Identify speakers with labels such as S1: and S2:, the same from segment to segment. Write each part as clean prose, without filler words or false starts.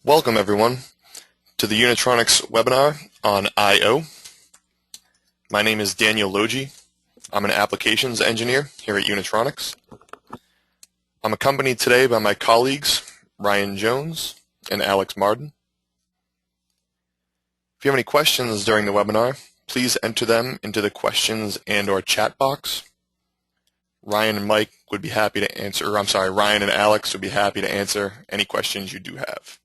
S1: Welcome everyone to the Unitronics webinar on I/O. My name is Daniel Logi. I'm an applications engineer here at Unitronics. I'm accompanied today by my colleagues Ryan Jones and Alex Martin. If you have any questions during the webinar, please enter them into the questions and/or chat box. Ryan and Alex would be happy to answer any questions you do have.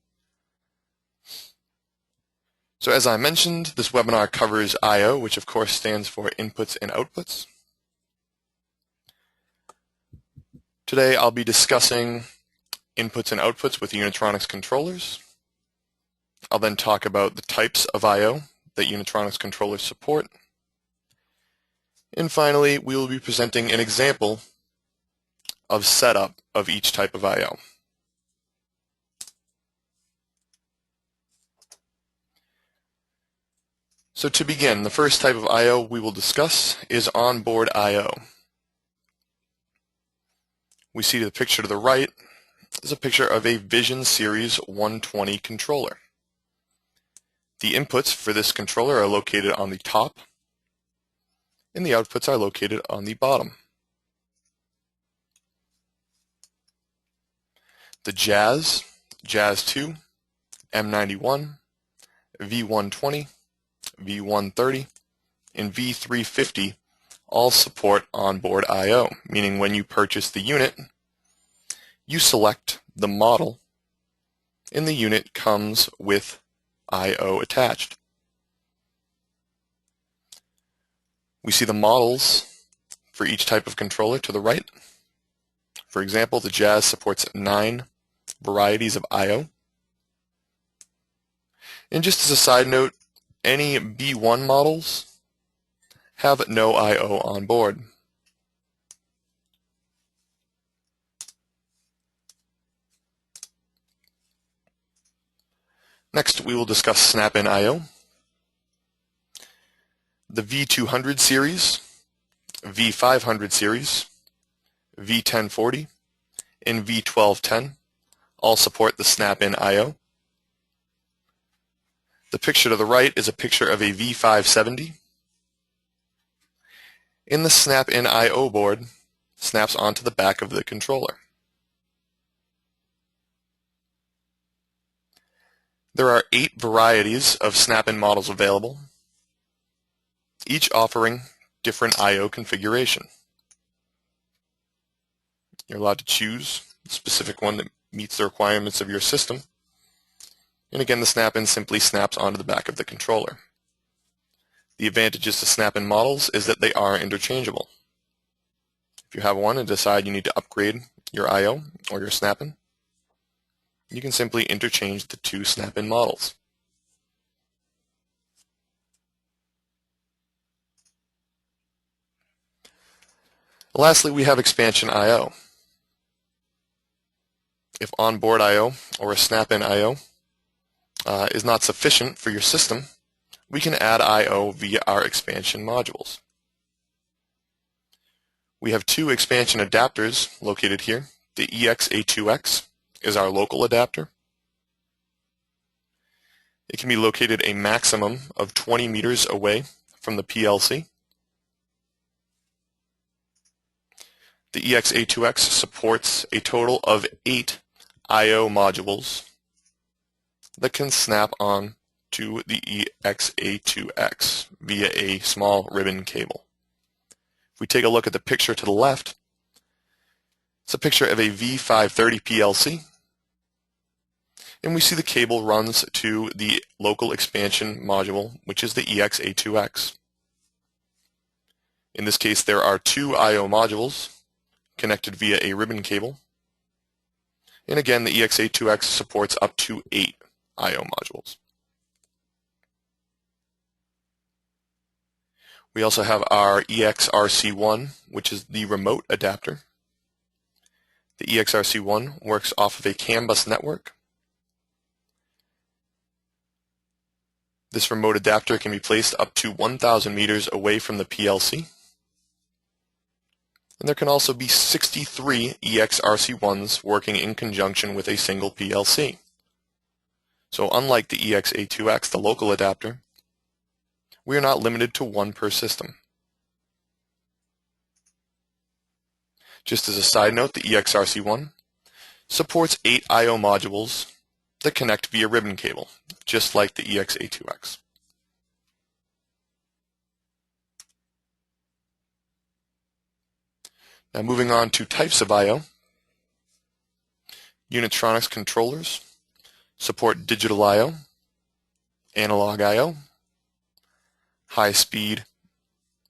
S1: So as I mentioned, this webinar covers I/O, which of course stands for inputs and outputs. Today I'll be discussing inputs and outputs with Unitronics controllers. I'll then talk about the types of I/O that Unitronics controllers support. And finally, we will be presenting an example of setup of each type of I/O. So to begin, the first type of I/O we will discuss is onboard I/O. We see the picture to the right is a picture of a Vision Series 120 controller. The inputs for this controller are located on the top, and the outputs are located on the bottom. The Jazz, Jazz 2, M91, V120, V130, and V350 all support onboard I/O, meaning when you purchase the unit, you select the model, and the unit comes with I/O attached. We see the models for each type of controller to the right. For example, the Jazz supports 9 varieties of I/O. And just as a side note, any B1 models have no I/O on board. Next, we will discuss snap-in I/O. The V200 series, V500 series, V1040, and V1210 all support the snap-in I/O. The picture to the right is a picture of a V570. And the snap-in I/O board snaps onto the back of the controller. There are 8 varieties of snap-in models available, each offering different I/O configuration. You're allowed to choose a specific one that meets the requirements of your system. And again, the snap-in simply snaps onto the back of the controller. The advantages to snap-in models is that they are interchangeable. If you have one and decide you need to upgrade your I/O or your snap-in, you can simply interchange the 2 snap-in models. Lastly, we have expansion I/O. If onboard I/O or a snap-in I/O is not sufficient for your system, we can add I/O via our expansion modules. We have 2 expansion adapters located here. The EX-A2X is our local adapter. It can be located a maximum of 20 meters away from the PLC. The EX-A2X supports a total of 8 I/O modules that can snap on to the EX-A2X via a small ribbon cable. If we take a look at the picture to the left, it's a picture of a V530 PLC, and we see the cable runs to the local expansion module, which is the EX-A2X. In this case, there are 2 I/O modules connected via a ribbon cable, and again, the EX-A2X supports up to 8 I/O modules. We also have our EXRC1, which is the remote adapter. The EXRC1 works off of a CAN bus network. This remote adapter can be placed up to 1,000 meters away from the PLC. And there can also be 63 EXRC1s working in conjunction with a single PLC. So unlike the EXA2X, the local adapter, we are not limited to one per system. Just as a side note, the EXRC1 supports 8 I/O modules that connect via ribbon cable, just like the EXA2X. Now moving on to types of I/O, Unitronics controllers support digital I/O, analog I/O, high-speed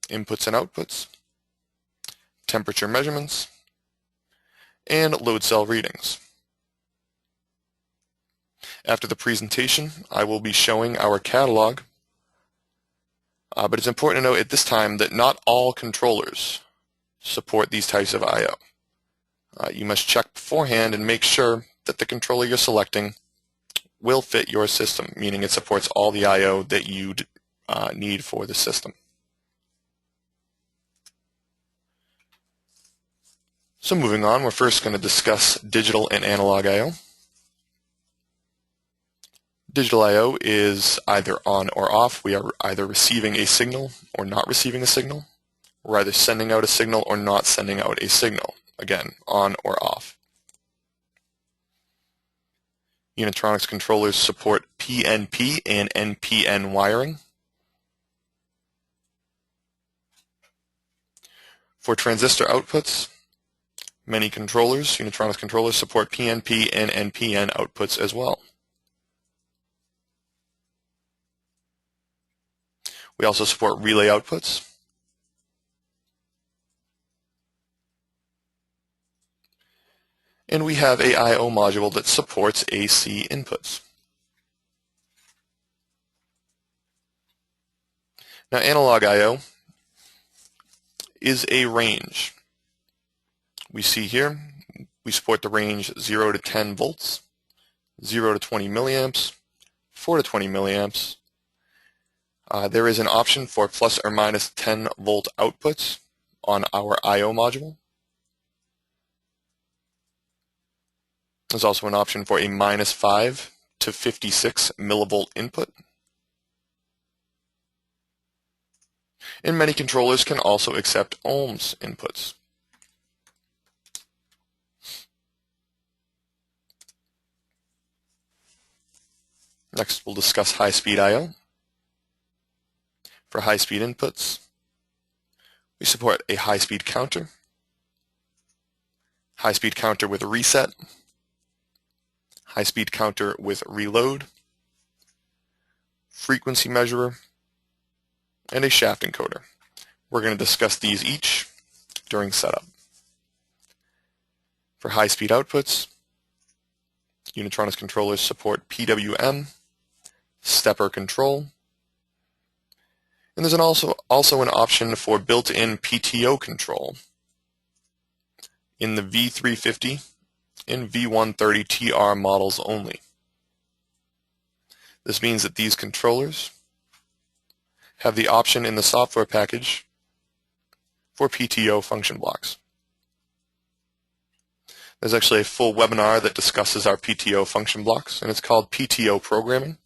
S1: inputs and outputs, temperature measurements, and load cell readings. After the presentation, I will be showing our catalog, but it's important to note at this time that not all controllers support these types of I/O. You must check beforehand and make sure that the controller you're selecting will fit your system, meaning it supports all the I/O that you need for the system. So moving on, we're first going to discuss digital and analog I/O. Digital I/O is either on or off. We are either receiving a signal or not receiving a signal. We're either sending out a signal or not sending out a signal. Again, on or off. Unitronics controllers support PNP and NPN wiring. For transistor outputs, many controllers, Unitronics controllers, support PNP and NPN outputs as well. We also support relay outputs. And we have a I/O module that supports AC inputs. Now, analog I/O is a range. We see here, we support the range 0 to 10 volts, 0 to 20 milliamps, 4 to 20 milliamps. There is an option for plus or minus 10 volt outputs on our I/O module. There's also an option for a minus 5 to 56 millivolt input. And many controllers can also accept ohms inputs. Next, we'll discuss high-speed I/O. For high-speed inputs, we support a high-speed counter with reset, high-speed counter with reload, frequency measurer, and a shaft encoder. We're going to discuss these each during setup. For high-speed outputs, Unitronics controllers support PWM, stepper control, and there's also an option for built-in PTO control in the V350 and V130TR models only. This means that these controllers have the option in the software package for PTO function blocks. There's actually a full webinar that discusses our PTO function blocks, and it's called PTO Programming.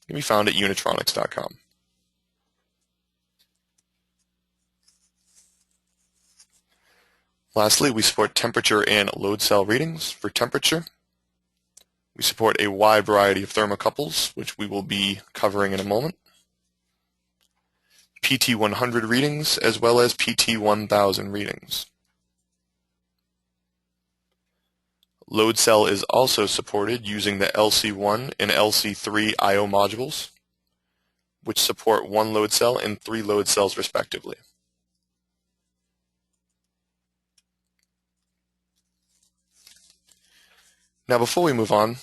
S1: It can be found at unitronics.com. Lastly, we support temperature and load cell readings. For temperature, we support a wide variety of thermocouples, which we will be covering in a moment, PT100 readings, as well as PT1000 readings. Load cell is also supported using the LC1 and LC3 I/O modules, which support 1 load cell and 3 load cells respectively. Now, before we move on,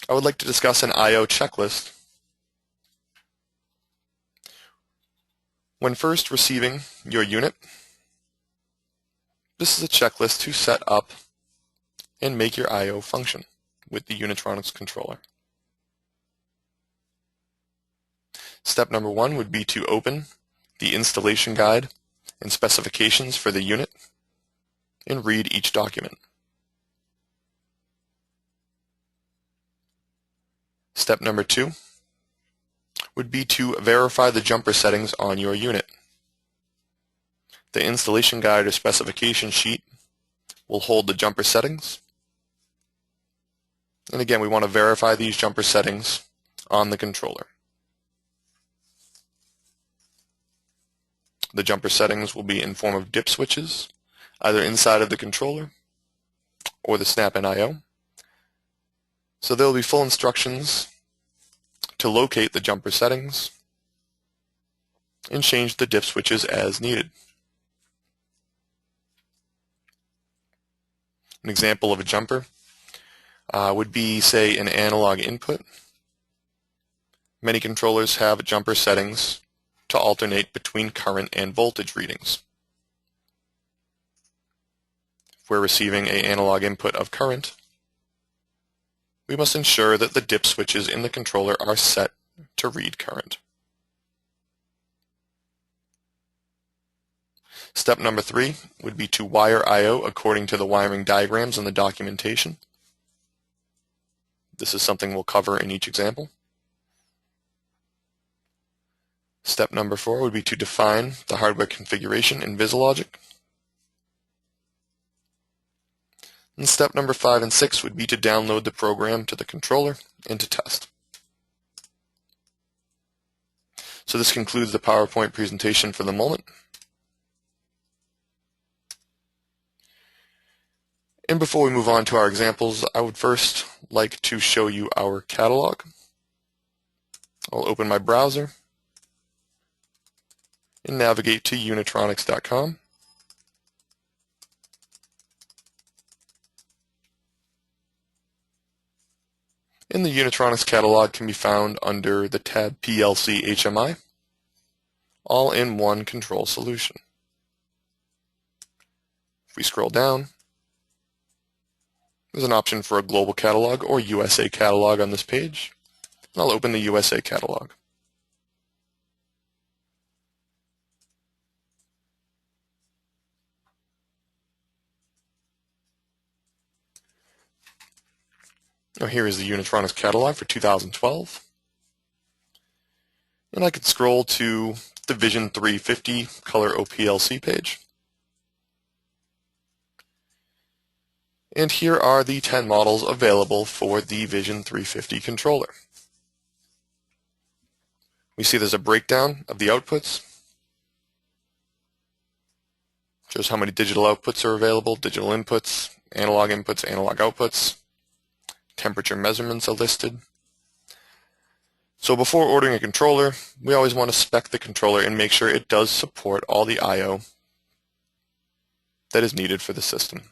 S1: I would like to discuss an I/O checklist. When first receiving your unit, this is a checklist to set up and make your I/O function with the Unitronics controller. Step number 1 would be to open the installation guide and specifications for the unit and read each document. Step number 2 would be to verify the jumper settings on your unit. The installation guide or specification sheet will hold the jumper settings. And again, we want to verify these jumper settings on the controller. The jumper settings will be in form of dip switches, either inside of the controller or the snap-in I/O. So there will be full instructions to locate the jumper settings and change the dip switches as needed. An example of a jumper would be, say, an analog input. Many controllers have jumper settings to alternate between current and voltage readings. If we're receiving an analog input of current, we must ensure that the dip switches in the controller are set to read current. Step number 3 would be to wire I/O according to the wiring diagrams in the documentation. This is something we'll cover in each example. Step number 4 would be to define the hardware configuration in VisiLogic. And step number 5 and 6 would be to download the program to the controller and to test. So this concludes the PowerPoint presentation for the moment. And before we move on to our examples, I would first like to show you our catalog. I'll open my browser and navigate to unitronics.com. And the Unitronics catalog can be found under the tab PLC HMI, all in one control solution. If we scroll down, there's an option for a global catalog or USA catalog on this page. And I'll open the USA catalog. Now here is the Unitronics catalog for 2012. And I could scroll to the Vision 350 color OPLC page. And here are the 10 models available for the Vision 350 controller. We see there's a breakdown of the outputs. Shows how many digital outputs are available, digital inputs, analog outputs. Temperature measurements are listed. So before ordering a controller, we always want to spec the controller and make sure it does support all the I/O that is needed for the system.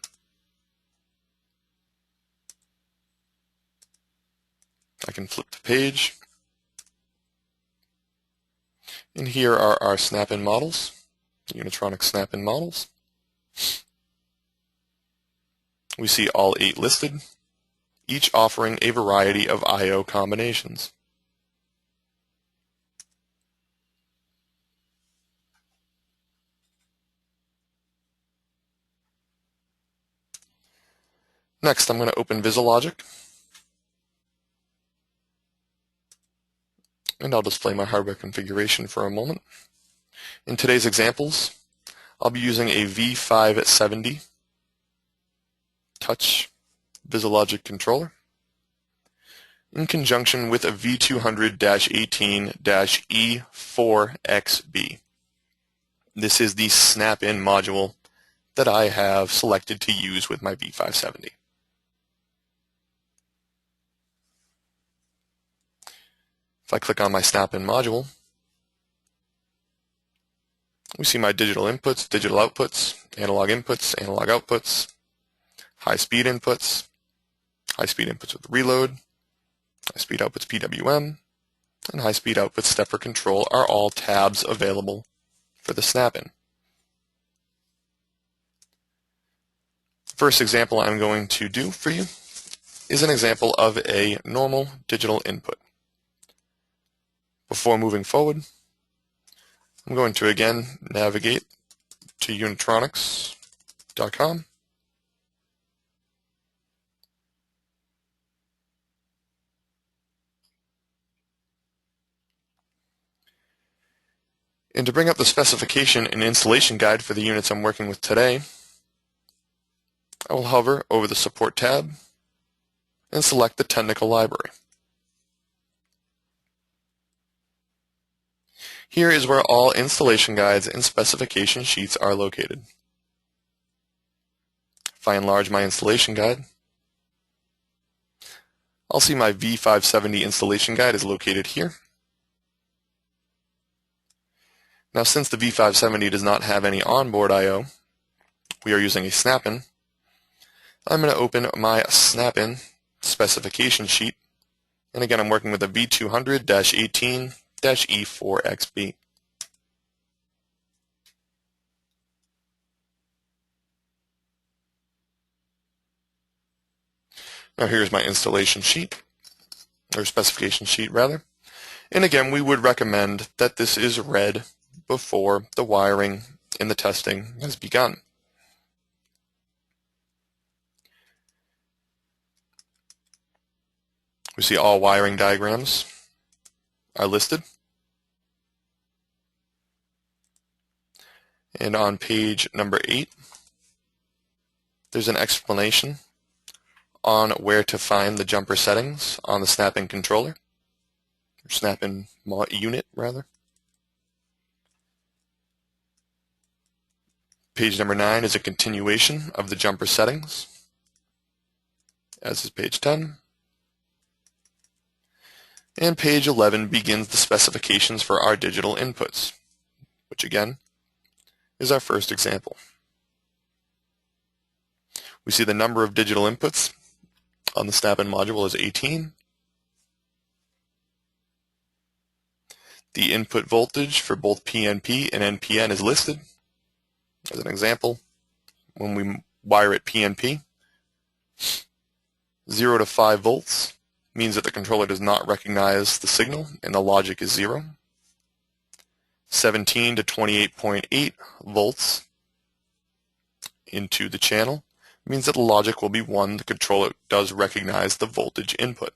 S1: I can flip the page. And here are our snap-in models, Unitronics snap-in models. We see all 8 listed, each offering a variety of I/O combinations. Next, I'm going to open VisiLogic. And I'll display my hardware configuration for a moment. In today's examples, I'll be using a V570 touch VisiLogic controller in conjunction with a V200-18-E4XB. This is the snap-in module that I have selected to use with my V570. If I click on my snap-in module, we see my digital inputs, digital outputs, analog outputs, high-speed inputs with reload, high-speed outputs PWM, and high-speed outputs stepper control are all tabs available for the snap-in. The first example I'm going to do for you is an example of a normal digital input. Before moving forward, I'm going to again navigate to unitronics.com. And to bring up the specification and installation guide for the units I'm working with today, I will hover over the Support tab and select the Technical Library. Here is where all installation guides and specification sheets are located. If I enlarge my installation guide, I'll see my V570 installation guide is located here. Now, since the V570 does not have any onboard I/O, we are using a snap-in. I'm going to open my snap-in specification sheet, and again I'm working with a V200-18-E4XB. Now here's my installation sheet, or specification sheet rather, and again we would recommend that this is read before the wiring and the testing has begun. We see all wiring diagrams are listed. And on page number 8, there's an explanation on where to find the jumper settings on the snap-in controller, or snap-in unit rather. Page number 9 is a continuation of the jumper settings, as is page 10. And page 11 begins the specifications for our digital inputs, which again is our first example. We see the number of digital inputs on the snap-in module is 18. The input voltage for both PNP and NPN is listed. As an example, when we wire at PNP, 0 to 5 volts means that the controller does not recognize the signal and the logic is 0. 17 to 28.8 volts into the channel means that the logic will be 1. The controller does recognize the voltage input.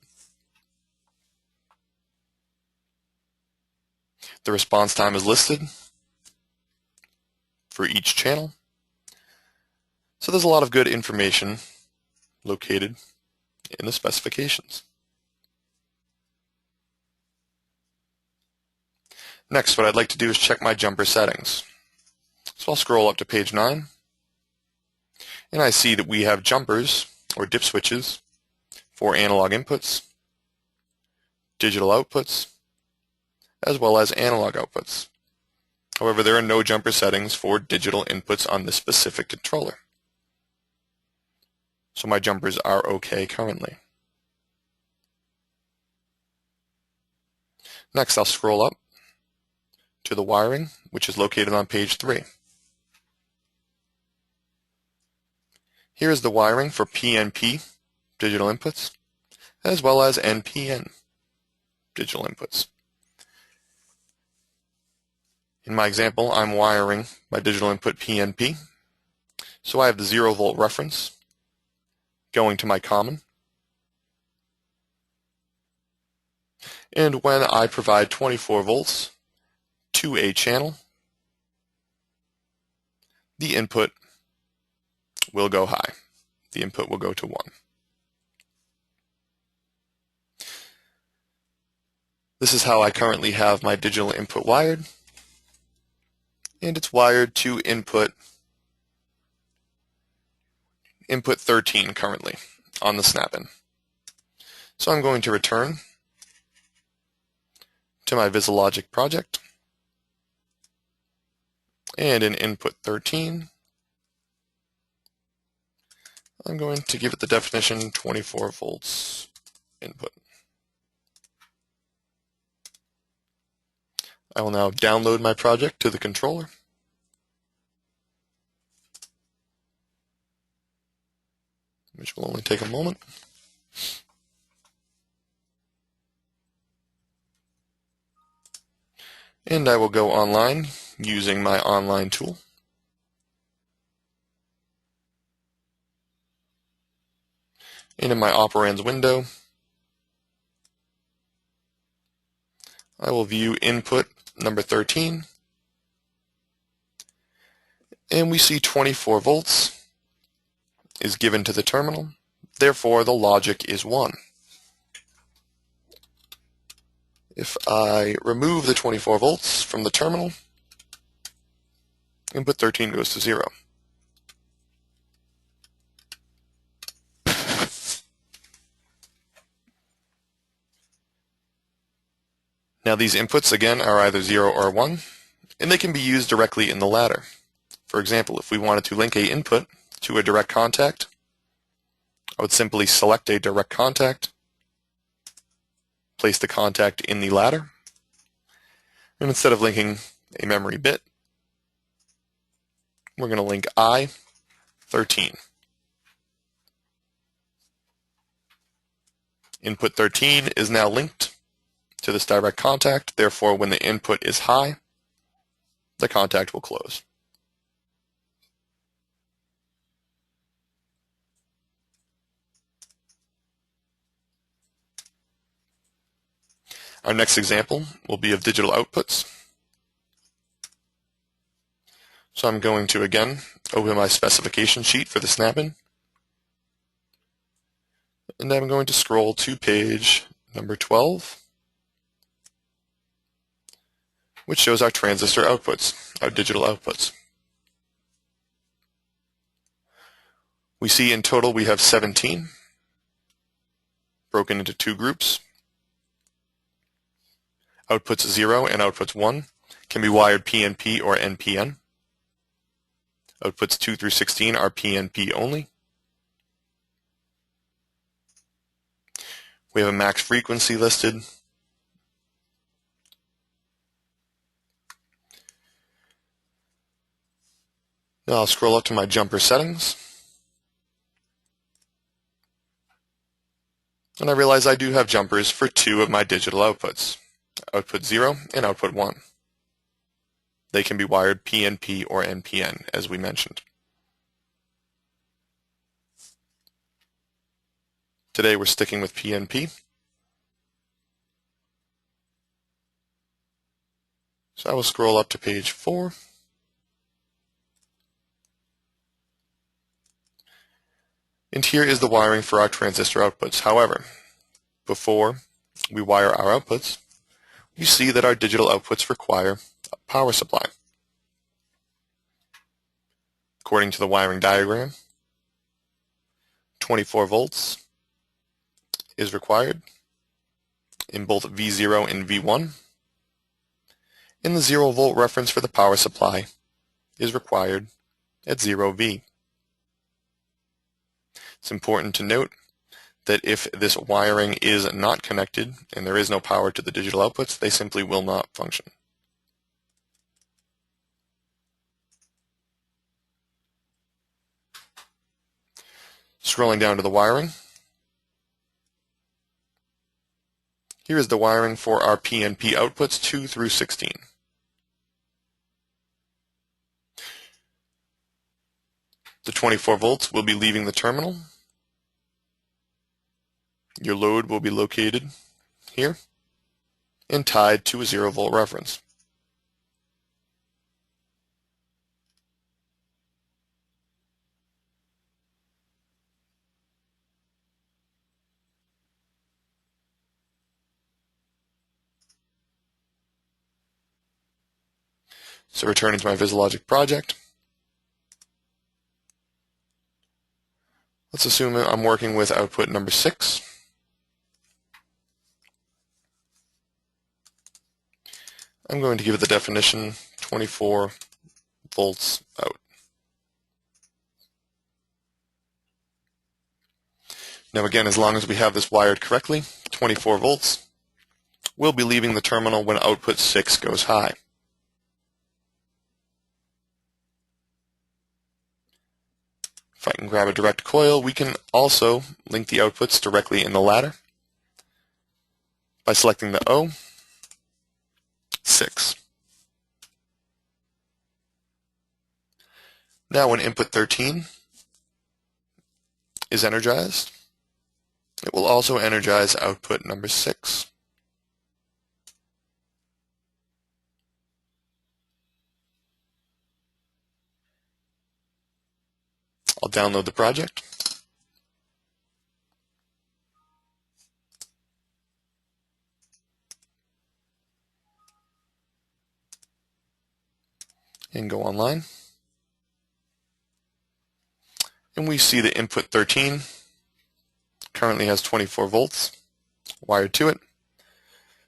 S1: The response time is listed for each channel. So there's a lot of good information located in the specifications. Next, what I'd like to do is check my jumper settings. So I'll scroll up to page 9, and I see that we have jumpers, or dip switches, for analog inputs, digital outputs, as well as analog outputs. However, there are no jumper settings for digital inputs on this specific controller. So my jumpers are okay currently. Next, I'll scroll up to the wiring, which is located on page 3. Here is the wiring for PNP digital inputs, as well as NPN digital inputs. In my example, I'm wiring my digital input PNP, so I have the 0 volt reference going to my common. And when I provide 24 volts to a channel, the input will go high. The input will go to 1. This is how I currently have my digital input wired, and it's wired to input 13 currently on the snap-in. So I'm going to return to my VisiLogic project, and in input 13, I'm going to give it the definition 24 volts input. I will now download my project to the controller. Which will only take a moment. And I will go online using my online tool. And in my operands window, I will view input number 13 And we see 24 volts is given to the terminal. Therefore, the logic is 1. If I remove the 24 volts from the terminal, input 13 goes to 0. Now these inputs, again, are either 0 or 1, and they can be used directly in the ladder. For example, if we wanted to link an input to a direct contact, I would simply select a direct contact, place the contact in the ladder, and instead of linking a memory bit, we're going to link I13. Input 13 is now linked to this direct contact. Therefore, when the input is high, the contact will close. Our next example will be of digital outputs. So I'm going to, again, open my specification sheet for the snap-in. And I'm going to scroll to page number 12, which shows our transistor outputs, our digital outputs. We see in total we have 17, broken into 2 groups. Outputs 0 and outputs 1 can be wired PNP or NPN. Outputs 2 through 16 are PNP only. We have a max frequency listed. Now I'll scroll up to my jumper settings. And I realize I do have jumpers for 2 of my digital outputs, output 0 and output 1. They can be wired PNP or NPN, as we mentioned. Today we're sticking with PNP. So I will scroll up to page 4. And here is the wiring for our transistor outputs. However, before we wire our outputs, you see that our digital outputs require a power supply. According to the wiring diagram, 24 volts is required in both V0 and V1, and the 0 volt reference for the power supply is required at 0V. It's important to note that if this wiring is not connected and there is no power to the digital outputs, they simply will not function. Scrolling down to the wiring, here is the wiring for our PNP outputs 2 through 16. The 24 volts will be leaving the terminal. Your load will be located here and tied to a 0 volt reference. So returning to my VisiLogic project, let's assume I'm working with output number 6. I'm going to give it the definition 24 volts out. Now again, as long as we have this wired correctly, 24 volts will be leaving the terminal when output 6 goes high. If I can grab a direct coil, we can also link the outputs directly in the ladder by selecting the O, 6. Now when input 13 is energized, it will also energize output number 6. I'll download the project. And go online. And we see the input 13 currently has 24 volts wired to it.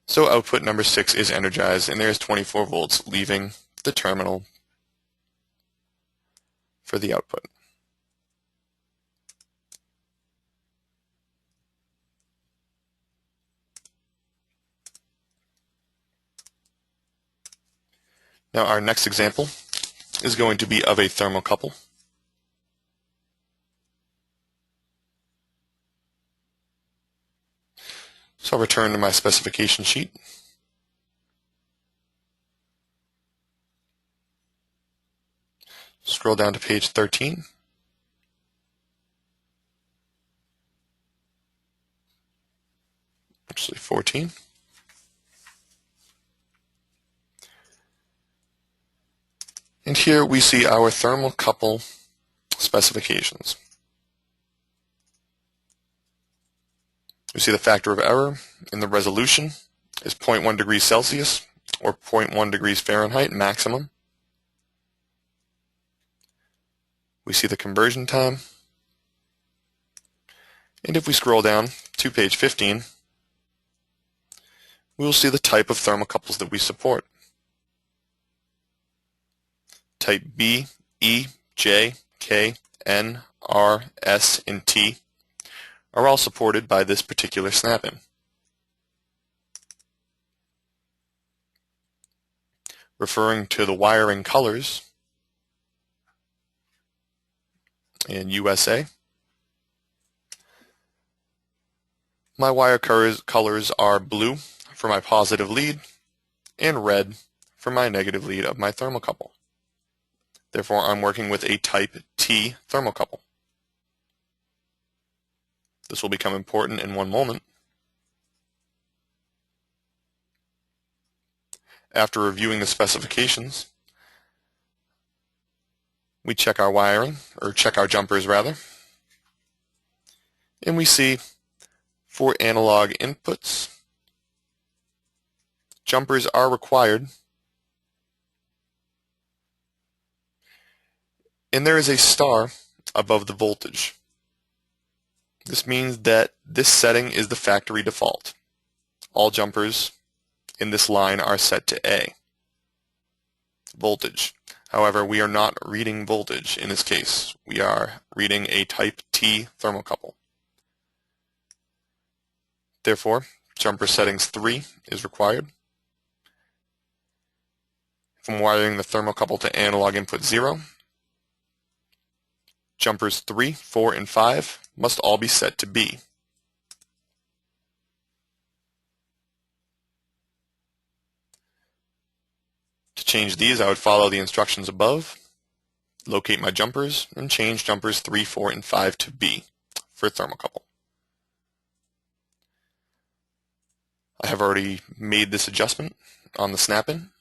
S1: So output number 6 is energized, and there's 24 volts leaving the terminal for the output. Now our next example is going to be of a thermocouple. So I'll return to my specification sheet. Scroll down to page 13. Actually 14. And here we see our thermocouple specifications. We see the factor of error in the resolution is 0.1 degrees Celsius or 0.1 degrees Fahrenheit maximum. We see the conversion time. And if we scroll down to page 15, we will see the type of thermocouples that we support. Type B, E, J, K, N, R, S, and T are all supported by this particular snap-in. Referring to the wiring colors in USA, my wire colors are blue for my positive lead and red for my negative lead of my thermocouple. Therefore, I'm working with a type T thermocouple. This will become important in one moment. After reviewing the specifications, we check our wiring, or check our jumpers rather, and we see for analog inputs, jumpers are required, and there is a star above the voltage. This means that this setting is the factory default. All jumpers in this line are set to A. Voltage. However, we are not reading voltage in this case. We are reading a type T thermocouple. Therefore, jumper settings 3 is required. If I'm wiring the thermocouple to analog input 0, jumpers 3, 4, and 5 must all be set to B. To change these, I would follow the instructions above, locate my jumpers, and change jumpers 3, 4, and 5 to B for thermocouple. I have already made this adjustment on the snap-in.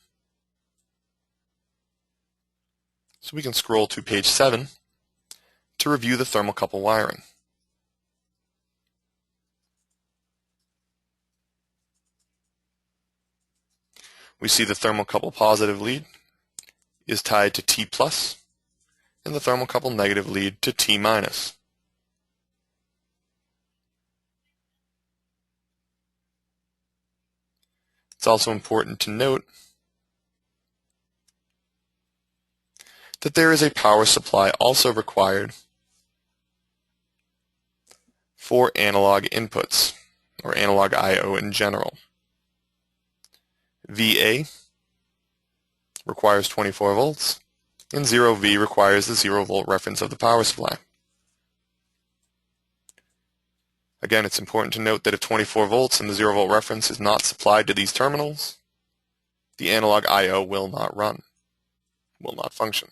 S1: So we can scroll to page 7 to review the thermocouple wiring. We see the thermocouple positive lead is tied to T plus and the thermocouple negative lead to T minus. It's also important to note that there is a power supply also required for analog inputs, or analog I/O in general. VA requires 24 volts, and 0V requires the 0 volt reference of the power supply. Again, it's important to note that if 24 volts and the 0 volt reference is not supplied to these terminals, the analog I/O will not run, will not function.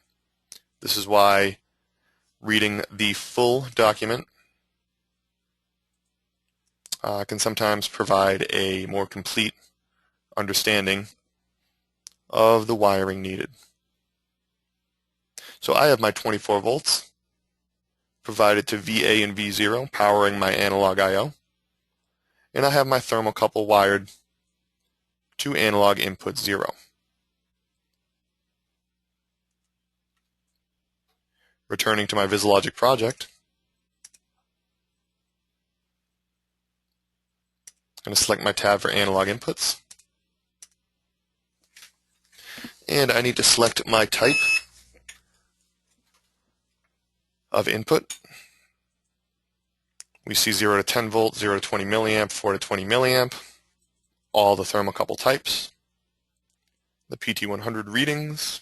S1: This is why reading the full document can sometimes provide a more complete understanding of the wiring needed. So I have my 24 volts provided to VA and V0, powering my analog I/O. And I have my thermocouple wired to analog input 0. Returning to my VisiLogic project, I'm going to select my tab for analog inputs. And I need to select my type of input. We see 0 to 10 volt, 0 to 20 milliamp, 4 to 20 milliamp, all the thermocouple types, the PT100 readings.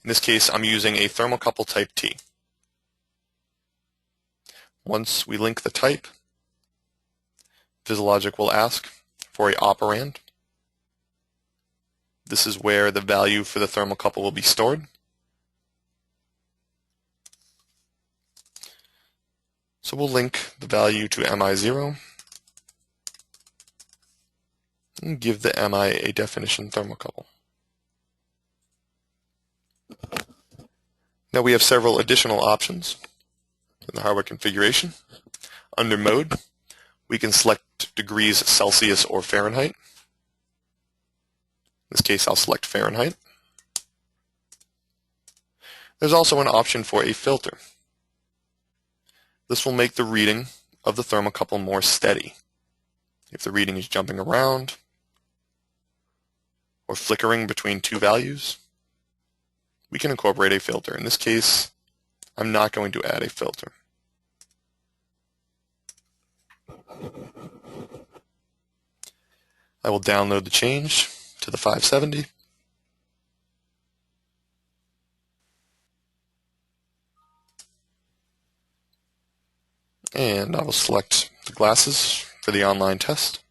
S1: In this case, I'm using a thermocouple type T. Once we link the type, VisiLogic will ask for an operand. This is where the value for the thermocouple will be stored. So we'll link the value to MI0 and give the MI a definition thermocouple. Now we have several additional options in the hardware configuration. Under mode, we can select degrees Celsius or Fahrenheit. In this case, I'll select Fahrenheit. There's also an option for a filter. This will make the reading of the thermocouple more steady. If the reading is jumping around or flickering between two values, we can incorporate a filter. In this case, I'm not going to add a filter. I will download the change to the 570. And I will select the glasses for the online test.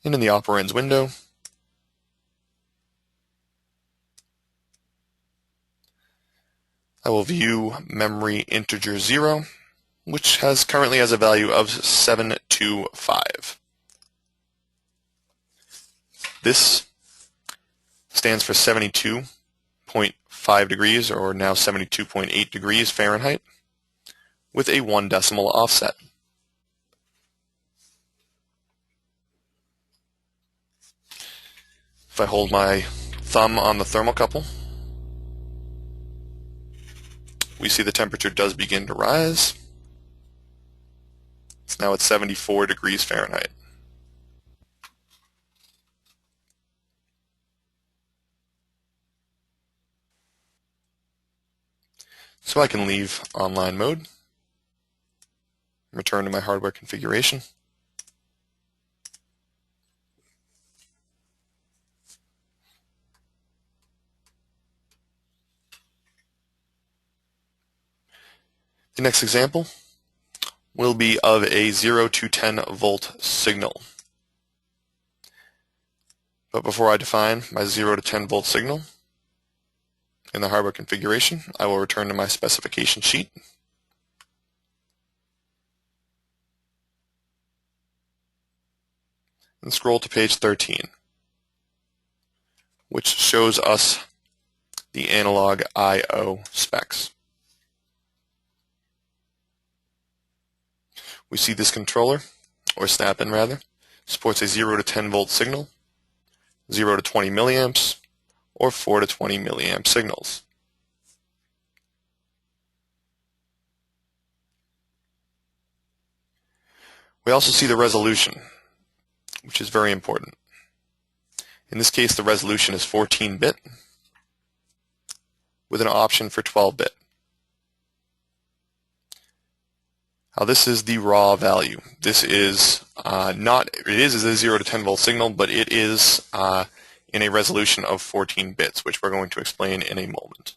S1: And in the operands window, I will view memory integer 0, which currently has a value of 725. This stands for 72.5 degrees, or now 72.8 degrees Fahrenheit, with a 1 decimal offset. If I hold my thumb on the thermocouple, we see the temperature does begin to rise. It's now at 74 degrees Fahrenheit. So I can leave online mode, return to my hardware configuration. The next example will be of a 0 to 10 volt signal. But before I define my 0 to 10 volt signal in the hardware configuration, I will return to my specification sheet. And scroll to page 13, which shows us the analog I/O specs. We see this controller, or snap-in rather, supports a 0 to 10 volt signal, 0 to 20 milliamps, or 4 to 20 milliamp signals. We also see the resolution, which is very important. In this case, the resolution is 14-bit with an option for 12-bit. Now this is the raw value. This is it is a 0 to 10 volt signal, but it is in a resolution of 14 bits, which we're going to explain in a moment.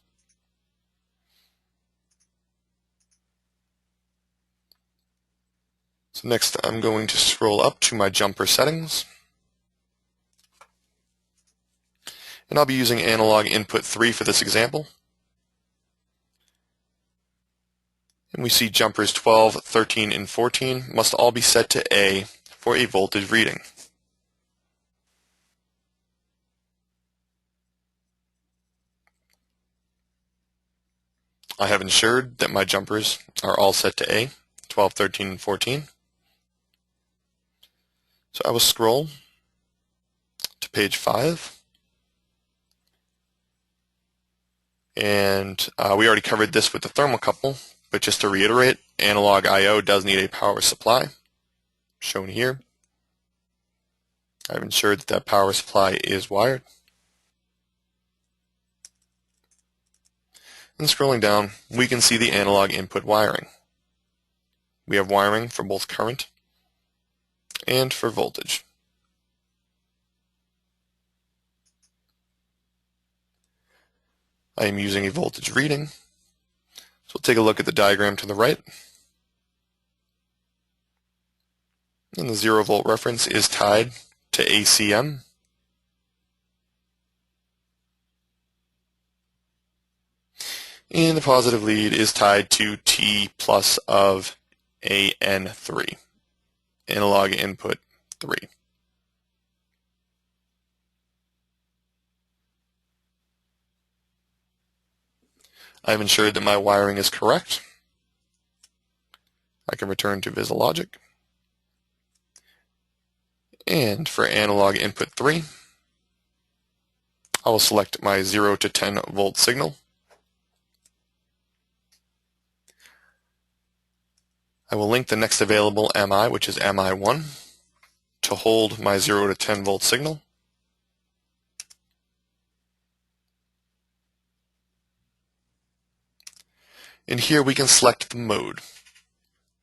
S1: So next I'm going to scroll up to my jumper settings. And I'll be using analog input 3 for this example. And we see jumpers 12, 13, and 14 must all be set to A for a voltage reading. I have ensured that my jumpers are all set to A, 12, 13, and 14. So I will scroll to page 5. And we already covered this with the thermocouple, but just to reiterate, analog I/O does need a power supply, shown here. I've ensured that that power supply is wired. And scrolling down, we can see the analog input wiring. We have wiring for both current and for voltage. I am using a voltage reading. So we'll take a look at the diagram to the right. And the 0 volt reference is tied to ACM. And the positive lead is tied to T plus of AN3, analog input 3. I've ensured that my wiring is correct. I can return to VisiLogic. And for analog input 3, I will select my 0 to 10 volt signal. I will link the next available MI, which is MI1, to hold my 0 to 10 volt signal. And here we can select the mode,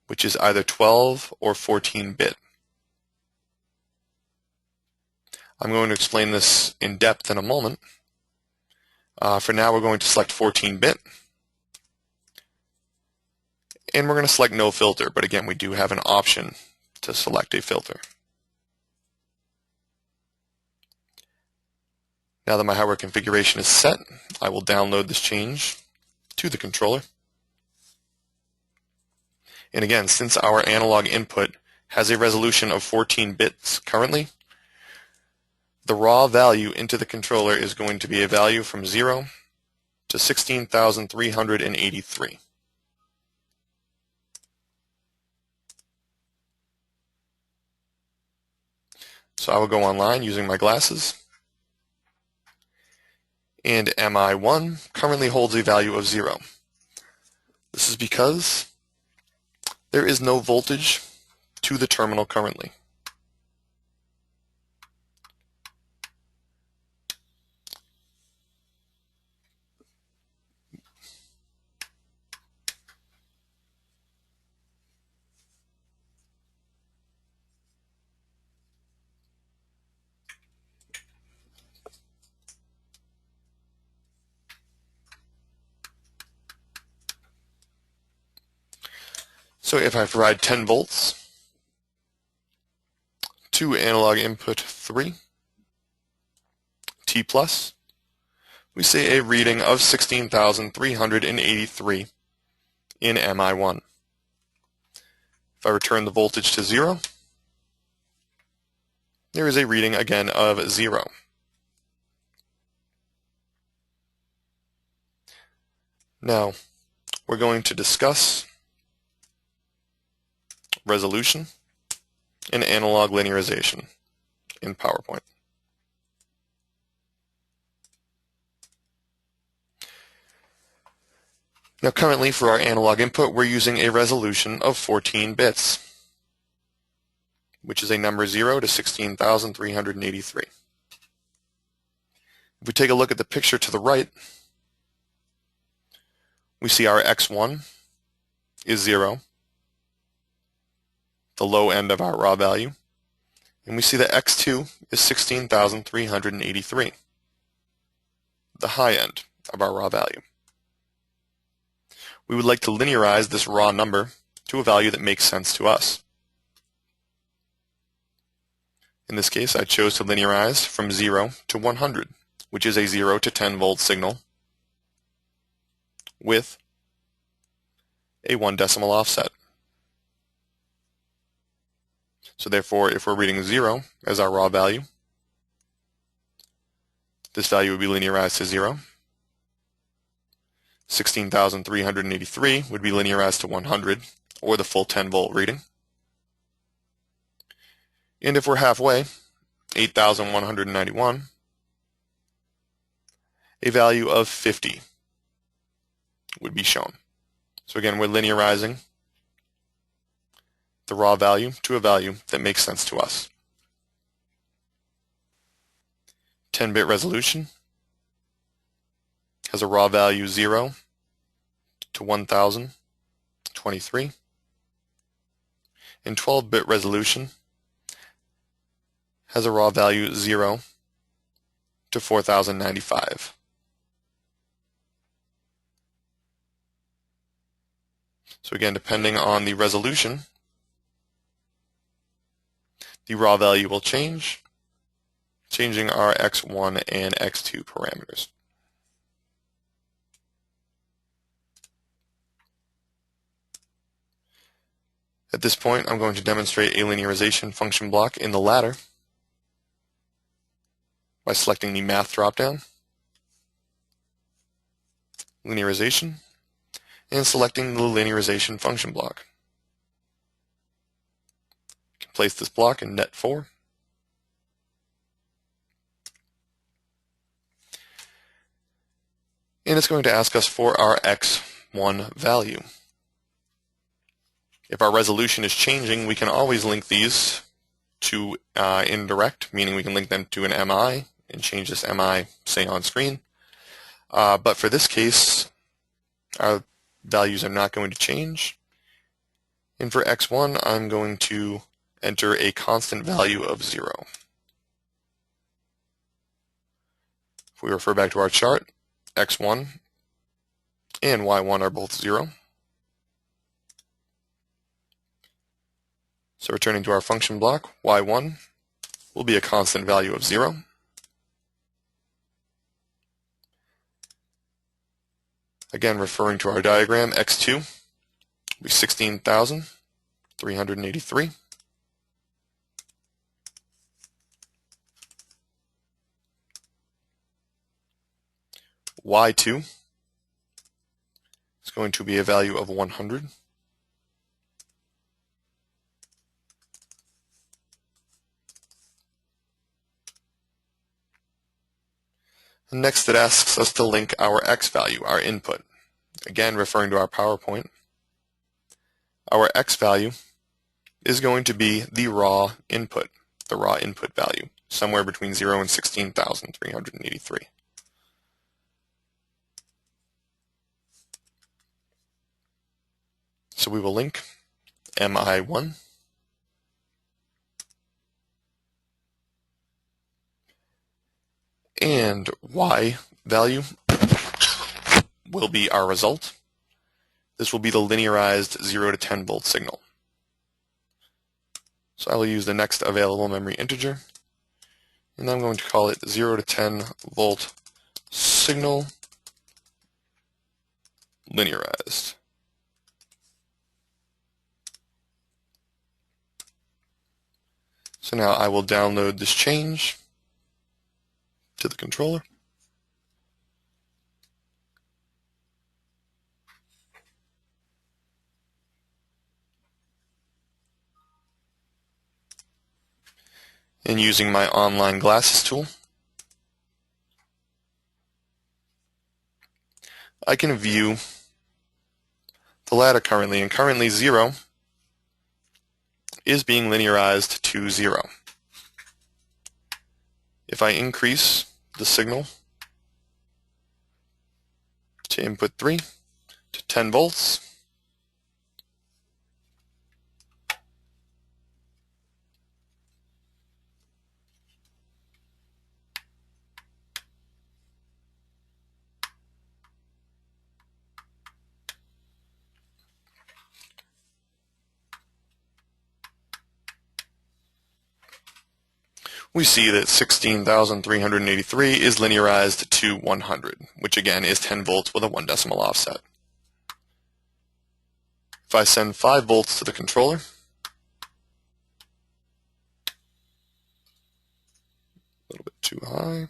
S1: which is either 12 or 14-bit. I'm going to explain this in depth in a moment. For now, we're going to select 14-bit. And we're going to select no filter, but again, we do have an option to select a filter. Now that my hardware configuration is set, I will download this change to the controller. And again, since our analog input has a resolution of 14 bits currently, the raw value into the controller is going to be a value from 0 to 16,383. So I will go online using my glasses. And MI1 currently holds a value of 0. This is because there is no voltage to the terminal currently. So if I provide 10 volts to analog input 3, T plus, we see a reading of 16,383 in MI1. If I return the voltage to 0, there is a reading again of 0. Now, we're going to discuss resolution and analog linearization in PowerPoint. Now currently for our analog input we're using a resolution of 14 bits, which is a number 0 to 16,383. If we take a look at the picture to the right, we see our X1 is 0, the low end of our raw value, and we see that X2 is 16,383, the high end of our raw value. We would like to linearize this raw number to a value that makes sense to us. In this case, I chose to linearize from 0 to 100, which is a 0 to 10 volt signal with a 1 decimal offset. So therefore, if we're reading 0 as our raw value, this value would be linearized to 0. 16,383 would be linearized to 100, or the full 10-volt reading. And if we're halfway, 8,191, a value of 50 would be shown. So again, we're linearizing the raw value to a value that makes sense to us. 10-bit resolution has a raw value 0 to 1023, and 12-bit resolution has a raw value 0 to 4095. So again, depending on the resolution, the raw value will change, changing our x1 and x2 parameters. At this point, I'm going to demonstrate a linearization function block in the ladder by selecting the Math dropdown, Linearization, and selecting the linearization function block. I can place this block in net 4. And it's going to ask us for our x1 value. If our resolution is changing, we can always link these to indirect, meaning we can link them to an MI and change this MI, say, on screen. But for this case, our values are not going to change. And for x1, I'm going to enter a constant value of 0. If we refer back to our chart, x1 and y1 are both 0. So returning to our function block, y1 will be a constant value of 0. Again, referring to our diagram, x2 will be 16,383. Y2 is going to be a value of 100. And next, it asks us to link our x value, our input. Again, referring to our PowerPoint, our x value is going to be the raw input value, somewhere between 0 and 16,383. So we will link MI1 and Y value will be our result. This will be the linearized 0 to 10 volt signal. So I will use the next available memory integer, and I'm going to call it 0 to 10 volt signal linearized. So now I will download this change to the controller. And using my online glasses tool, I can view the ladder currently, and currently 0 is being linearized to 0. If I increase the signal to input 3 to 10 volts, we see that 16,383 is linearized to 100, which again is 10 volts with a 1 decimal offset. If I send 5 volts to the controller, a little bit too high,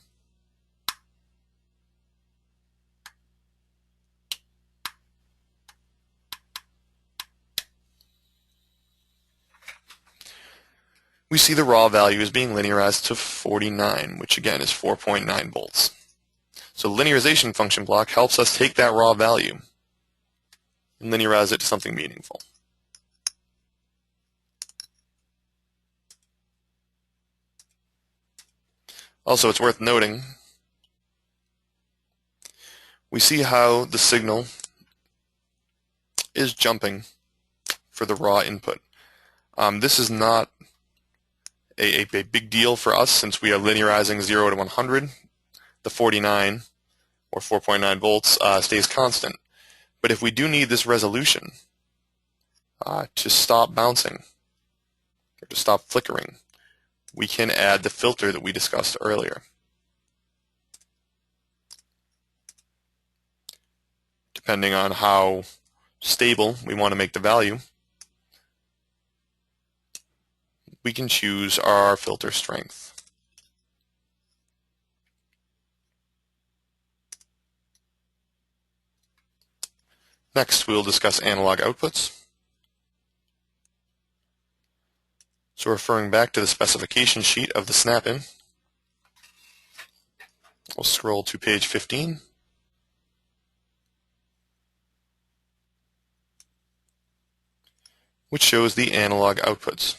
S1: we see the raw value is being linearized to 49, which again is 4.9 volts. So the linearization function block helps us take that raw value and linearize it to something meaningful. Also, it's worth noting, we see how the signal is jumping for the raw input. This is not a big deal for us since we are linearizing 0 to 100. The 49 or 4.9 volts stays constant. But if we do need this resolution to stop bouncing or to stop flickering, we can add the filter that we discussed earlier. Depending on how stable we want to make the value, we can choose our filter strength. Next, we'll discuss analog outputs. So referring back to the specification sheet of the snap-in, we'll scroll to page 15. Which shows the analog outputs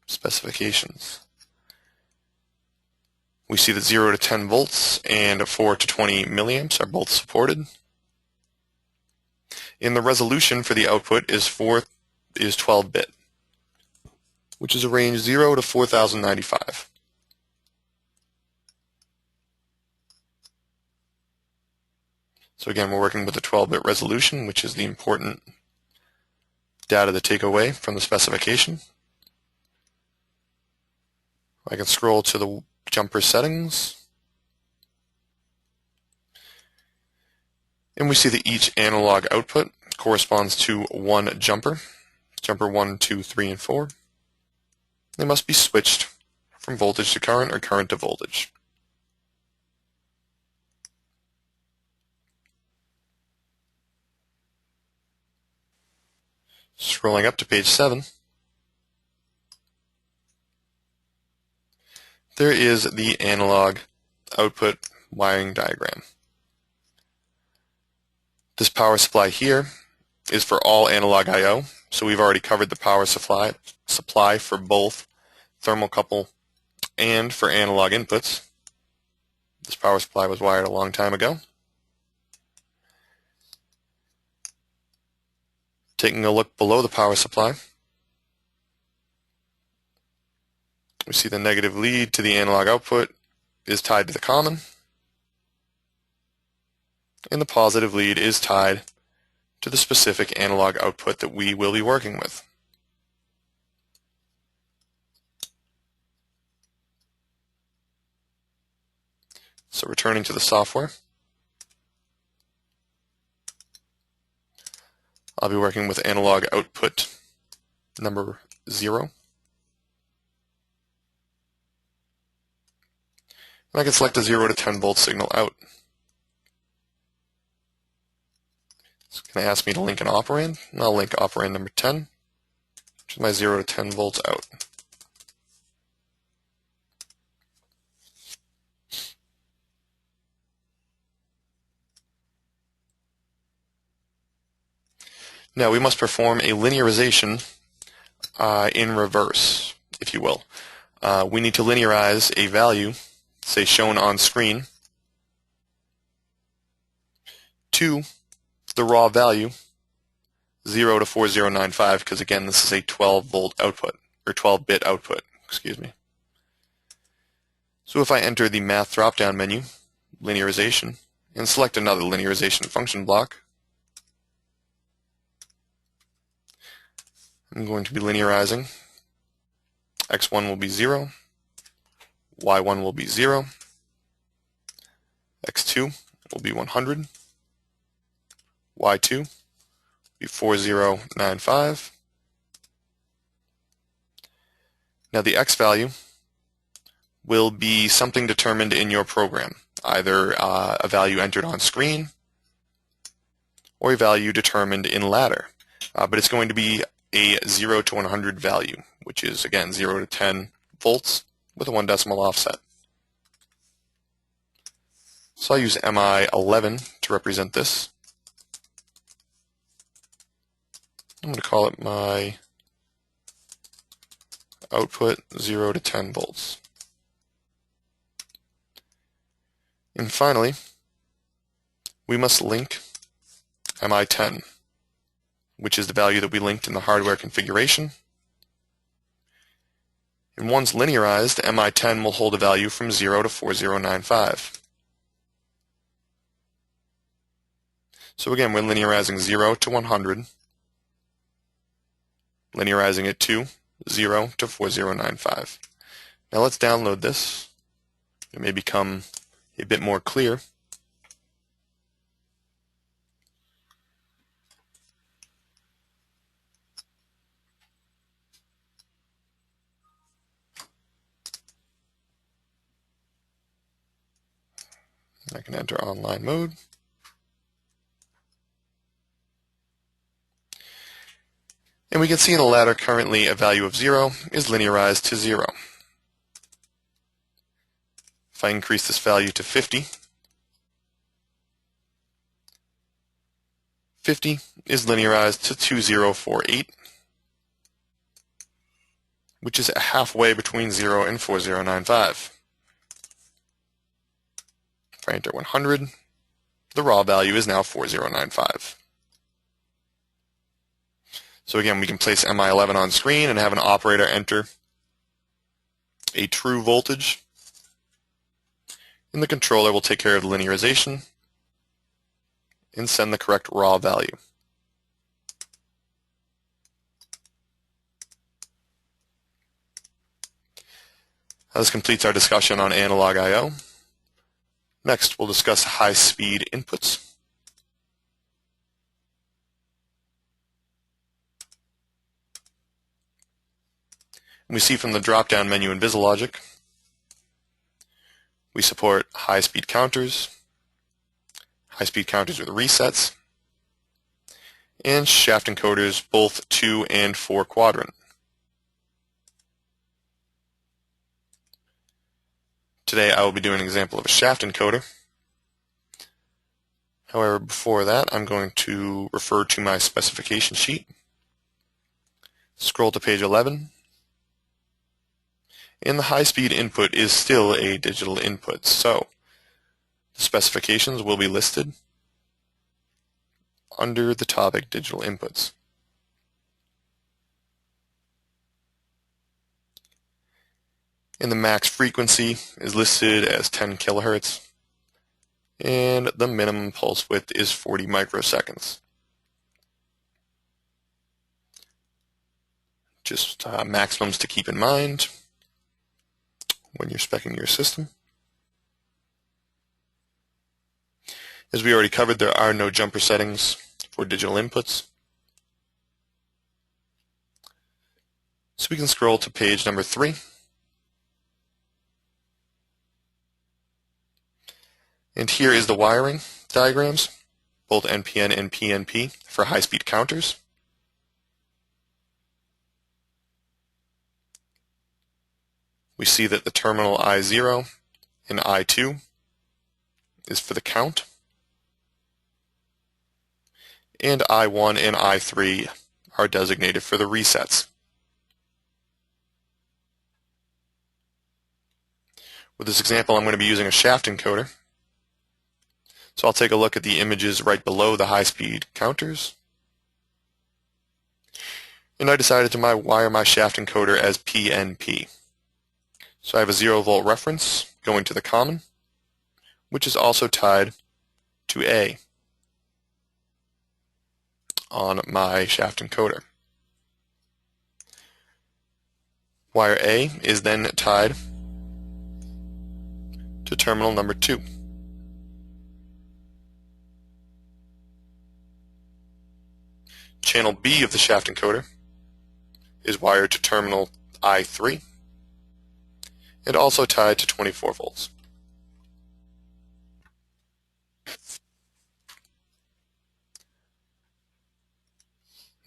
S1: specifications. We see that 0 to 10 volts and 4 to 20 milliamps are both supported. And the resolution for the output is 12-bit, which is a range 0 to 4095. So again, we're working with a 12-bit resolution, which is the important data to take away from the specification. I can scroll to the jumper settings, and we see that each analog output corresponds to one jumper, jumper 1, 2, 3, and 4. They must be switched from voltage to current or current to voltage. Scrolling up to page 7, there is the analog output wiring diagram. This power supply here is for all analog I/O, so we've already covered the power supply for both thermocouple and for analog inputs. This power supply was wired a long time ago. Taking a look below the power supply, we see the negative lead to the analog output is tied to the common, and the positive lead is tied to the specific analog output that we will be working with. So returning to the software, I'll be working with analog output number 0. And I can select a 0 to 10 volt signal out. It's going to ask me to link an operand, and I'll link operand number 10, which is my 0 to 10 volts out. Now we must perform a linearization in reverse, if you will. We need to linearize a value, say shown on screen, to the raw value 0 to 4095, because again this is a 12-volt output, or 12-bit output, excuse me. So if I enter the Math drop-down menu, Linearization, and select another linearization function block, I'm going to be linearizing. X1 will be 0, Y1 will be 0, X2 will be 100, Y2 will be 4095. Now the X value will be something determined in your program, either a value entered on screen or a value determined in ladder. But it's going to be a 0 to 100 value, which is again 0 to 10 volts with a 1 decimal offset. So I'll use MI11 to represent this. I'm going to call it my output 0 to 10 volts. And finally, we must link MI10, which is the value that we linked in the hardware configuration. And once linearized, MI10 will hold a value from 0 to 4095. So again, we're linearizing 0 to 100, linearizing it to 0 to 4095. Now let's download this. It may become a bit more clear. I can enter online mode. And we can see in the ladder currently a value of 0 is linearized to 0. If I increase this value to 50, 50 is linearized to 2048, which is halfway between 0 and 4095. If I enter 100, the raw value is now 4095. So again, we can place MI11 on screen and have an operator enter a true voltage, and the controller will take care of the linearization and send the correct raw value. This completes our discussion on analog I/O. Next, we'll discuss high-speed inputs. We see from the drop-down menu in VisiLogic, we support high-speed counters with resets, and shaft encoders both 2 and 4 quadrant. Today I will be doing an example of a shaft encoder. However, before that, I'm going to refer to my specification sheet, scroll to page 11, and the high-speed input is still a digital input, so the specifications will be listed under the topic Digital Inputs. And the max frequency is listed as 10 kilohertz, and the minimum pulse width is 40 microseconds. Just maximums to keep in mind when you're speccing your system. As we already covered, there are no jumper settings for digital inputs. So we can scroll to page number 3. And here is the wiring diagrams, both NPN and PNP for high-speed counters. We see that the terminal I0 and I2 is for the count, and I1 and I3 are designated for the resets. With this example, I'm going to be using a shaft encoder. So I'll take a look at the images right below the high-speed counters. And I decided to wire my shaft encoder as PNP. So I have a 0-volt reference going to the common, which is also tied to A on my shaft encoder. Wire A is then tied to terminal number 2. Channel B of the shaft encoder is wired to terminal I3 and also tied to 24 volts.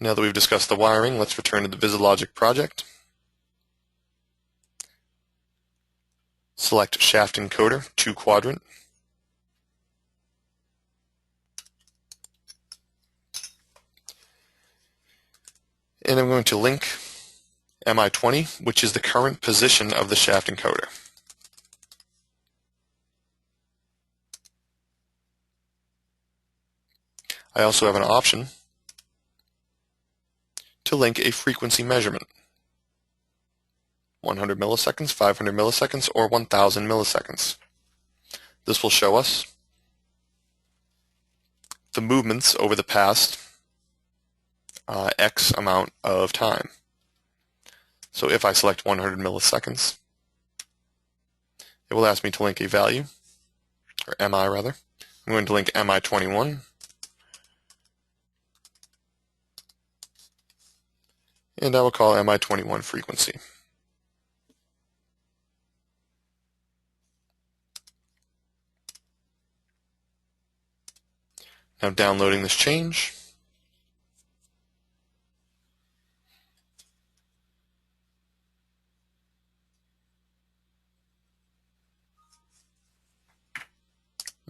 S1: Now that we've discussed the wiring, let's return to the VisiLogic project. Select shaft encoder 2 quadrant. And I'm going to link MI20, which is the current position of the shaft encoder. I also have an option to link a frequency measurement, 100 milliseconds, 500 milliseconds, or 1000 milliseconds. This will show us the movements over the past X amount of time. So if I select 100 milliseconds, it will ask me to link a value, or MI rather. I'm going to link MI21, and I will call MI21 frequency. Now downloading this change.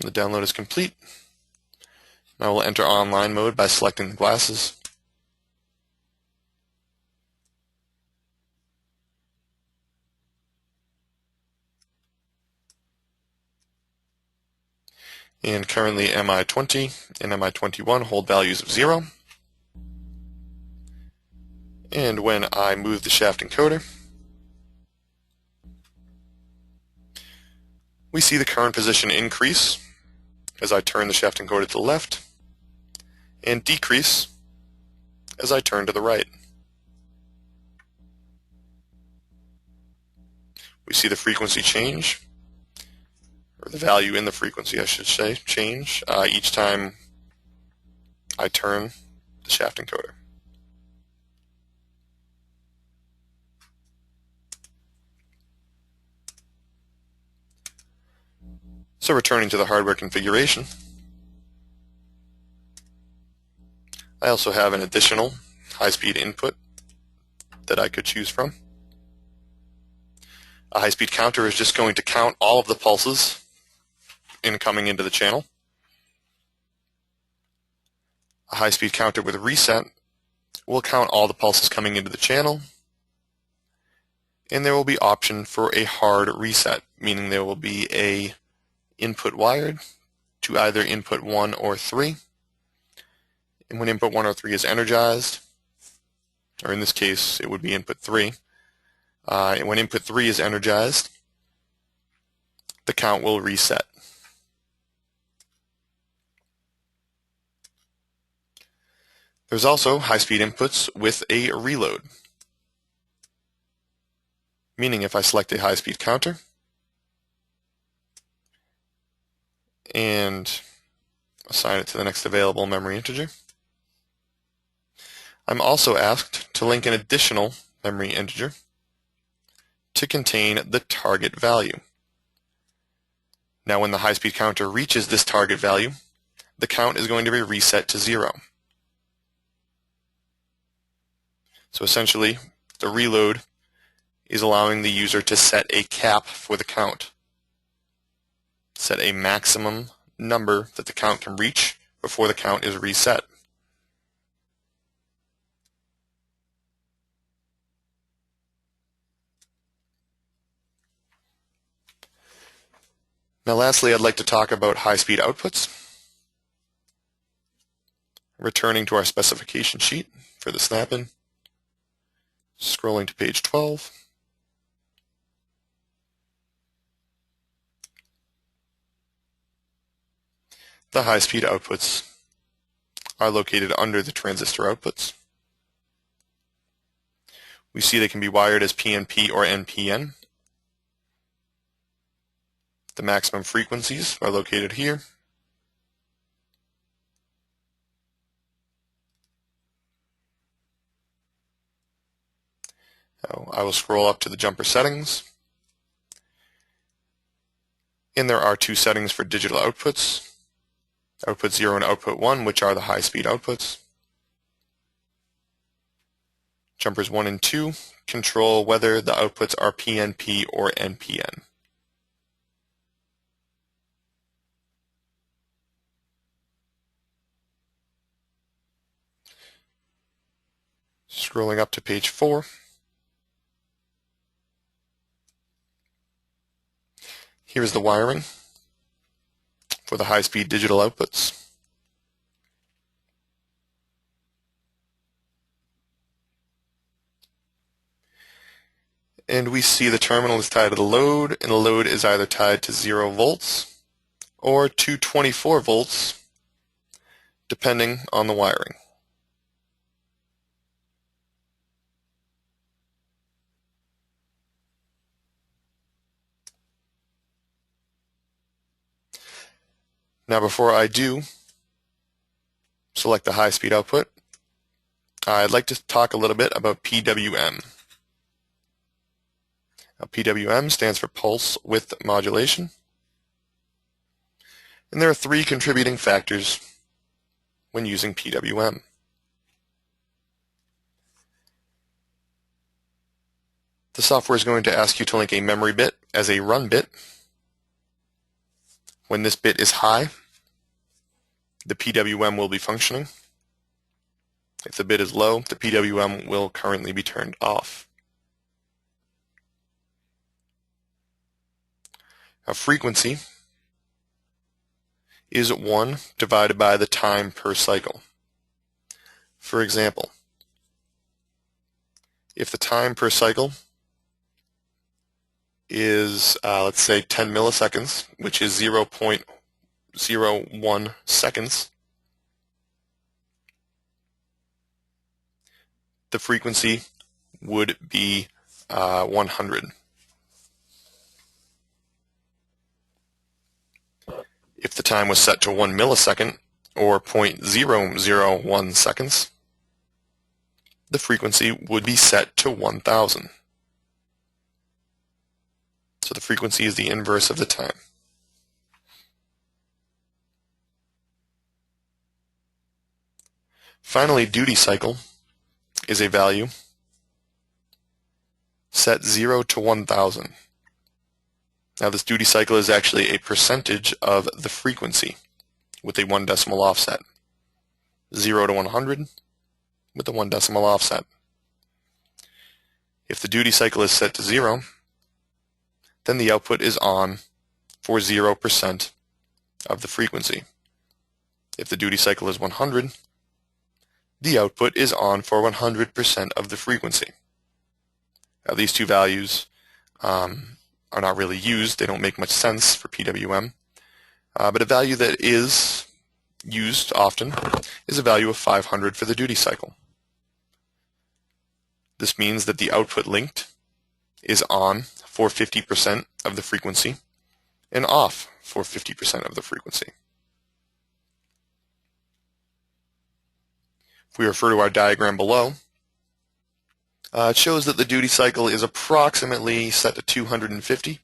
S1: The download is complete. I will enter online mode by selecting the glasses. And currently MI20 and MI21 hold values of 0. And when I move the shaft encoder, we see the current position increase as I turn the shaft encoder to the left, and decrease as I turn to the right. We see the frequency change, or the value in the frequency, I should say, change each time I turn the shaft encoder. So returning to the hardware configuration, I also have an additional high-speed input that I could choose from. A high-speed counter is just going to count all of the pulses incoming into the channel. A high-speed counter with reset will count all the pulses coming into the channel, and there will be option for a hard reset, meaning there will be a input wired to either input 1 or 3. And when input 1 or 3 is energized, or in this case it would be input 3, and when input 3 is energized, the count will reset. There's also high-speed inputs with a reload, meaning if I select a high-speed counter and assign it to the next available memory integer, I'm also asked to link an additional memory integer to contain the target value. Now when the high-speed counter reaches this target value, the count is going to be reset to 0. So essentially, the reload is allowing the user to set a cap for the count, set a maximum number that the count can reach before the count is reset. Now lastly, I'd like to talk about high-speed outputs. Returning to our specification sheet for the snap-in, scrolling to page 12. The high-speed outputs are located under the transistor outputs. We see they can be wired as PNP or NPN. The maximum frequencies are located here. Now, I will scroll up to the jumper settings. And there are 2 settings for digital outputs, output 0 and output 1, which are the high-speed outputs. Jumpers 1 and 2 control whether the outputs are PNP or NPN. Scrolling up to page 4. Here is the wiring for the high-speed digital outputs. And we see the terminal is tied to the load, and the load is either tied to 0 volts or to 24 volts, depending on the wiring. Now, before I do select the high-speed output, I'd like to talk a little bit about PWM. Now, PWM stands for pulse width modulation, and there are 3 contributing factors when using PWM. The software is going to ask you to link a memory bit as a run bit. When this bit is high, the PWM will be functioning. If the bit is low, the PWM will currently be turned off. Now, frequency is 1 divided by the time per cycle. For example, if the time per cycle is, let's say, 10 milliseconds, which is 0.01 seconds, the frequency would be 100. If the time was set to 1 millisecond, or 0.001 seconds, the frequency would be set to 1000. So the frequency is the inverse of the time. Finally, duty cycle is a value set 0 to 1000. Now, this duty cycle is actually a percentage of the frequency with a 1 decimal offset. 0 to 100 with a 1 decimal offset. If the duty cycle is set to 0, then the output is on for 0% of the frequency. If the duty cycle is 100, the output is on for 100% of the frequency. Now, these 2 values are not really used. They don't make much sense for PWM. But a value that is used often is a value of 500 for the duty cycle. This means that the output linked is on for 50% of the frequency and off for 50% of the frequency. If we refer to our diagram below, it shows that the duty cycle is approximately set to 250,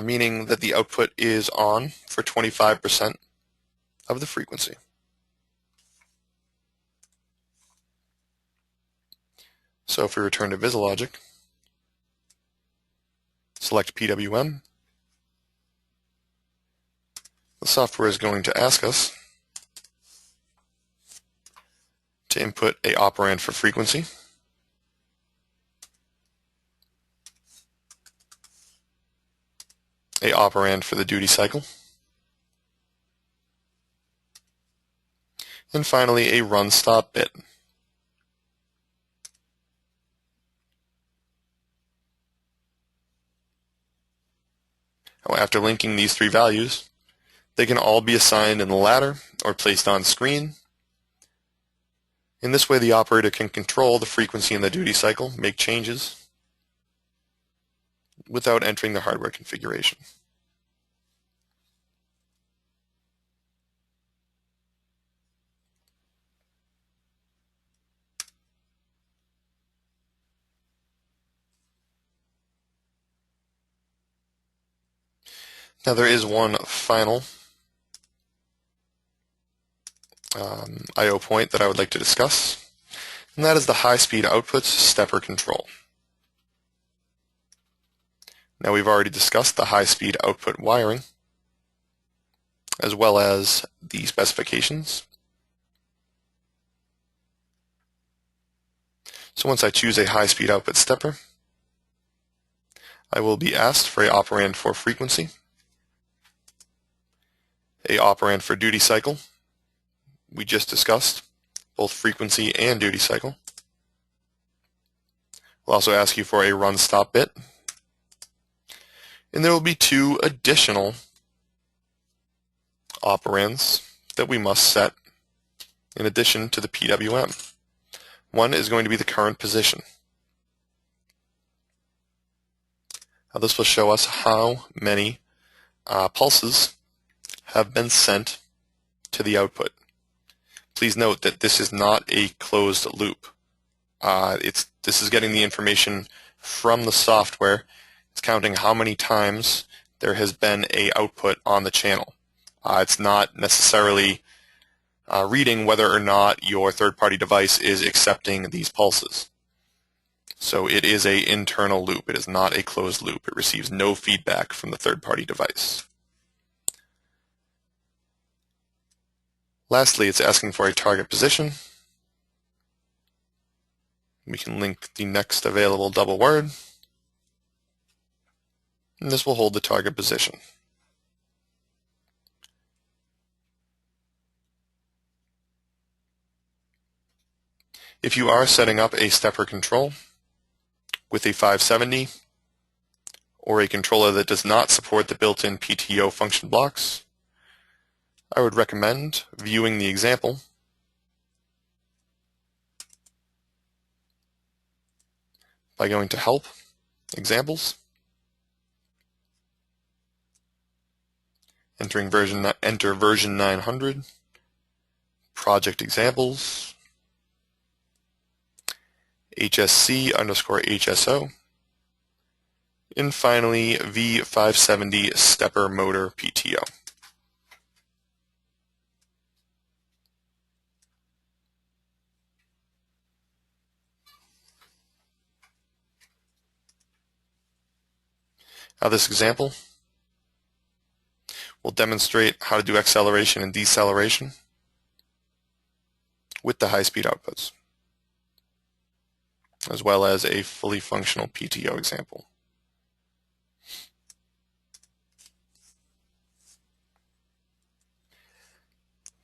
S1: meaning that the output is on for 25% of the frequency. So if we return to VisiLogic, select PWM, the software is going to ask us to input a operand for frequency, a operand for the duty cycle, and finally a run-stop bit. Now, after linking these 3 values, they can all be assigned in the ladder or placed on screen. In this way, the operator can control the frequency in the duty cycle, make changes, without entering the hardware configuration. Now, there is one final I/O point that I would like to discuss, and that is the high-speed outputs stepper control. Now, we've already discussed the high-speed output wiring, as well as the specifications. So once I choose a high-speed output stepper, I will be asked for an operand for frequency, a operand for duty cycle. We just discussed both frequency and duty cycle. We'll also ask you for a run-stop bit. And there will be two additional operands that we must set in addition to the PWM. One is going to be the current position. Now this will show us how many pulses have been sent to the output. Please note that this is not a closed loop. This is getting the information from the software. It's counting how many times there has been an output on the channel. It's not necessarily reading whether or not your third-party device is accepting these pulses. So it is an internal loop. It is not a closed loop. It receives no feedback from the third-party device. Lastly, it's asking for a target position. We can link the next available double word, and this will hold the target position. If you are setting up a stepper control with a 570 or a controller that does not support the built-in PTO function blocks, I would recommend viewing the example by going to Help, Examples, enter version 900, Project Examples, HSC_HSO, and finally V570 Stepper Motor PTO. Now this example will demonstrate how to do acceleration and deceleration with the high-speed outputs, as well as a fully functional PTO example.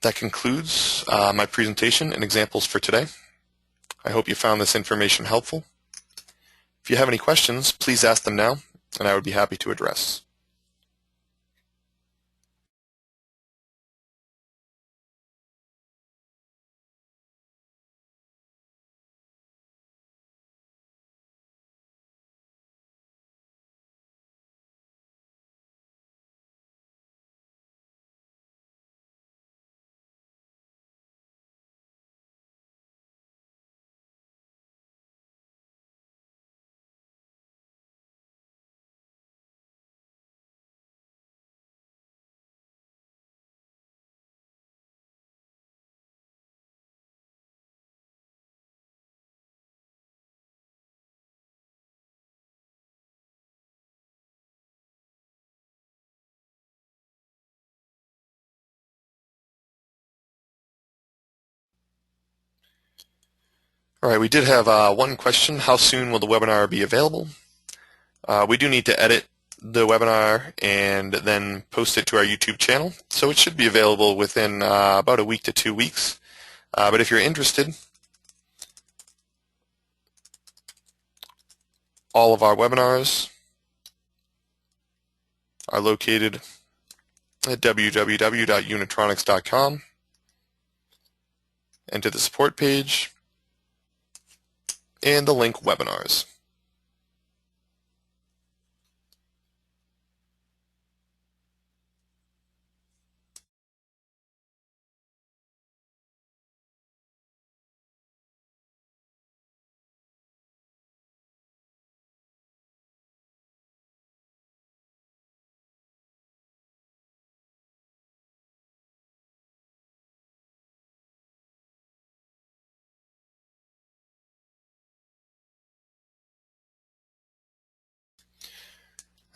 S1: That concludes my presentation and examples for today. I hope you found this information helpful. If you have any questions, please ask them now, and I would be happy to address. All right, we did have one question. How soon will the webinar be available? We do need to edit the webinar and then post it to our YouTube channel, so it should be available within about a week to 2 weeks. But if you're interested, all of our webinars are located at www.unitronics.com. Enter the support page and the link webinars.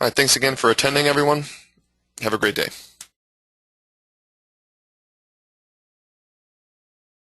S1: All right, thanks again for attending, everyone. Have a great day.